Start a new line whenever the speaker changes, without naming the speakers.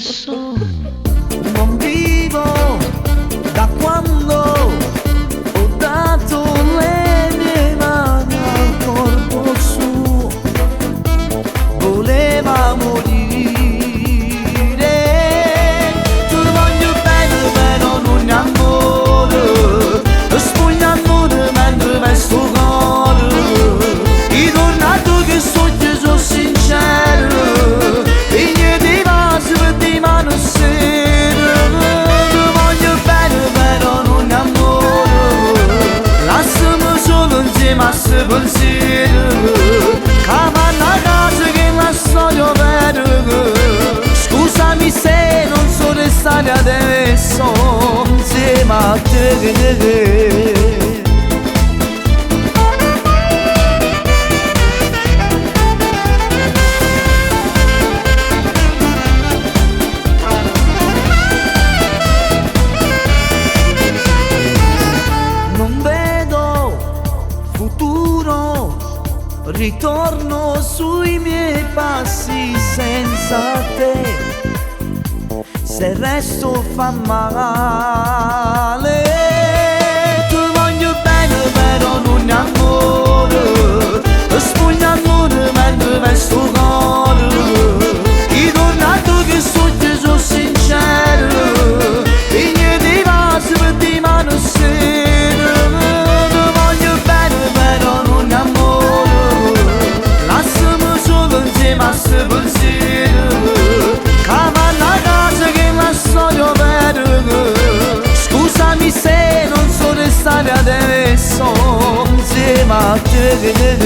adesso.
Non vivo da quando ho dato le mie mani al corpo suo. Voleva morire, ti voglio bene però non ne amore, spugna amore mentre vesto cuore. I tornato che sono sincero, e niente vasi per di mano sera. Ti voglio bene però non ne amore, lasciami solo insieme a sto pensiero. Cavanna a casa che la storia vera. Scusami se non so restare adesso insieme a te. Non vedo futuro, ritorno sui miei passi senza te. Se resto fa male, ti voglio bene però non ne amore, spugna amore mentre vesto cuore. I tornato che sono sincero, e niente vasi per di mano sera. Ti voglio bene però non ne amore, lasciami solo insieme a sto pensiero. Cavanna a casa che la storia vera. Scusami se non so restare adesso insieme a te.